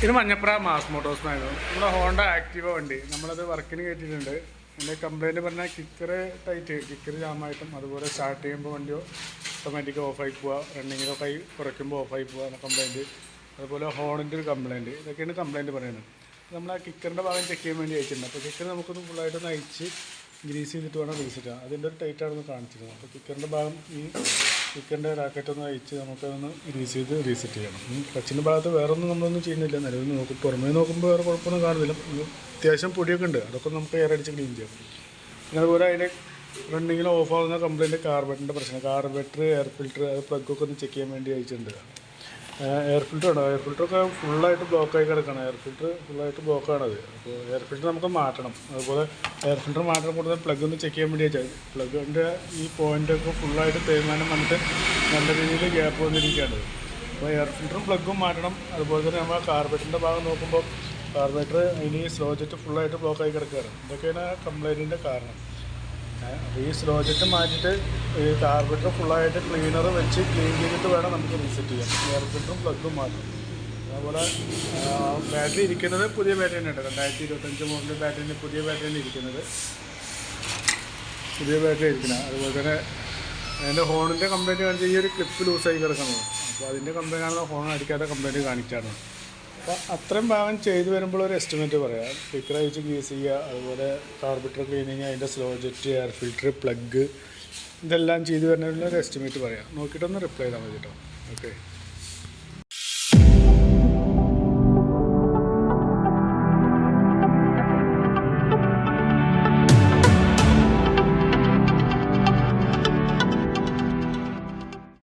ഇത് മഞ്ഞപ്ര മാസ് മോട്ടോഴ്സിനായിരുന്നു നമ്മുടെ Honda Activa വണ്ടി നമ്മളത് വർക്കിന് കയറ്റിയിട്ടുണ്ട്. എൻ്റെ കംപ്ലയിൻറ്റ് പറഞ്ഞാൽ കിക്കർ ടൈറ്റ്, കിക്കർ ജാമായിട്ടും അതുപോലെ സ്റ്റാർട്ട് ചെയ്യുമ്പോൾ വണ്ടിയോ ഓട്ടോമാറ്റിക് ഓഫായി പോവുക, റണ്ണിങ്ങിലോ കൈ കുറയ്ക്കുമ്പോൾ ഓഫായി പോവുക എന്ന കംപ്ലയിൻറ്റ്, അതുപോലെ ഹോണിൻ്റെ ഒരു കംപ്ലയിൻറ്റ്, ഇതൊക്കെയാണ് കംപ്ലയിൻറ്റ് പറയുന്നത്. നമ്മൾ ആ കിക്കറിൻ്റെ ഭാഗം ചെക്ക് ചെയ്യാൻ വേണ്ടി അയച്ചിട്ടുണ്ട്. അപ്പോൾ കിക്കർ നമുക്കൊന്ന് ഫുള്ളായിട്ടൊന്ന് അയച്ച് ഗ്രീസ് ചെയ്തിട്ട് വേണം റീസെറ്റ് ചെയ്യാം. അതിൻ്റെ ഒരു ടൈറ്റാണെന്ന് കാണിച്ചിരുന്നത്. അപ്പോൾ കിക്കറിൻ്റെ ഭാഗം ഈ കിക്കറിൻ്റെ റാക്കറ്റൊന്ന് അയച്ച് നമുക്കതൊന്ന് ഗ്രീസ് ചെയ്ത് റീസെറ്റ് ചെയ്യണം. ക്ലച്ചിൻ്റെ ഭാഗത്ത് വേറെ ഒന്നും നമ്മളൊന്നും ചെയ്യുന്നില്ല. നിലവിൽ നോക്കും, പുറമേ നോക്കുമ്പോൾ വേറെ കുഴപ്പമൊന്നും കാണുന്നില്ല. അത്യാവശ്യം പൊടിയൊക്കെ ഉണ്ട്, അതൊക്കെ നമുക്ക് എയർ അടിച്ച് ക്ലീൻ ചെയ്യാം. പിന്നെ അതുപോലെ അതിൻ്റെ റണ്ണിങ്ങിൽ ഓഫ് ആകുന്ന കംപ്ലയിൻറ്റ് കാർബറേറ്ററിൻ്റെ പ്രശ്നം, കാർബറേറ്റർ എയർ ഫിൽറ്റർ അത് പ്ലഗൊക്കെ ഒന്ന് ചെക്ക് ചെയ്യാൻ വേണ്ടി അയച്ചിട്ടുണ്ട്. എയർ ഫിൽറ്റർ ഉണ്ടോ? എയർ ഫിൽറ്ററൊക്കെ ഫുള്ളായിട്ട് ബ്ലോക്കായി കിടക്കണം. എയർ ഫിൽറ്റർ ഫുള്ളായിട്ട് ബ്ലോക്കാണത്. അപ്പോൾ എയർ ഫിൽറ്റർ നമുക്ക് മാറ്റണം. അതുപോലെ എയർ ഫിൽറ്റർ മാറ്റണം കൂടുതൽ പ്ലഗ് ഒന്ന് ചെക്ക് ചെയ്യാൻ വേണ്ടി വെച്ചാൽ പ്ലഗിൻ്റെ ഈ പോയിൻ്റൊക്കെ ഫുള്ളായിട്ട് തേയ്മാനം വന്നിട്ട് നല്ല രീതിയിൽ ഗ്യാപ്പ് വന്നിരിക്കുകയാണ്. അപ്പോൾ എയർ ഫിൽറ്ററും പ്ലഗും മാറ്റണം. അതുപോലെ തന്നെ നമ്മൾ കാർബറേറ്ററിൻ്റെ ഭാഗം നോക്കുമ്പോൾ കാർബറേറ്റർ അതിന് ഈ സ്ലോ ജെറ്റ് ഫുള്ളായിട്ട് ബ്ലോക്കായി കിടക്കുകയാണ്. ഇതൊക്കെയാണ് കംപ്ലയിൻറ്റിൻ്റെ കാരണം. അപ്പോൾ ഈ സ്ലോ ജെറ്റ് മാറ്റിയിട്ട് ഈ കാർബറേറ്റർ ഫുള്ളായിട്ട് ക്ലീനർ വെച്ച് ക്ലീൻ ചെയ്തിട്ട് വേണം നമുക്ക് റീസെറ്റ് ചെയ്യാം. എയർ ഫിൽറ്ററും പ്ലഗും മാറ്റും. അതുപോലെ ബാറ്ററി ഇരിക്കുന്നത് പുതിയ ബാറ്ററി തന്നെയുണ്ട്. 2025 മോഡൽ ബാറ്ററിന് പുതിയ ബാറ്ററിയാണ് ഇരിക്കുന്നത്. അതുപോലെ തന്നെ അതിൻ്റെ ഹോണിൻ്റെ കംപ്ലയിൻറ്റ് കാണിച്ചാൽ ഈ ഒരു ക്ലിപ്പ് ലൂസായി കിടക്കുന്നത്. അപ്പോൾ അതിൻ്റെ കംപ്ലയിൻ്റാണ് ഹോൺ അടിക്കാത്ത കംപ്ലയിൻറ്റ് കാണിച്ചാണ്. അപ്പോൾ അത്രയും ഭാഗം ചെയ്തു വരുമ്പോൾ ഒരു എസ്റ്റിമേറ്റ് പറയാം. സ്പീക്കർ അയച്ച് ഗ്രീസ് ചെയ്യുക, അതുപോലെ കാർബറേറ്റർ ക്ലീനിങ്, അതിൻ്റെ slow jet, air filter, plug, ഇതെല്ലാം ചെയ്തു വരുന്നതിനുള്ള ഒരു എസ്റ്റിമേറ്റ് പറയാം. നോക്കിയിട്ടൊന്ന് റിപ്ലൈ ചെയ്താൽ മതി കേട്ടോ. ഓക്കെ.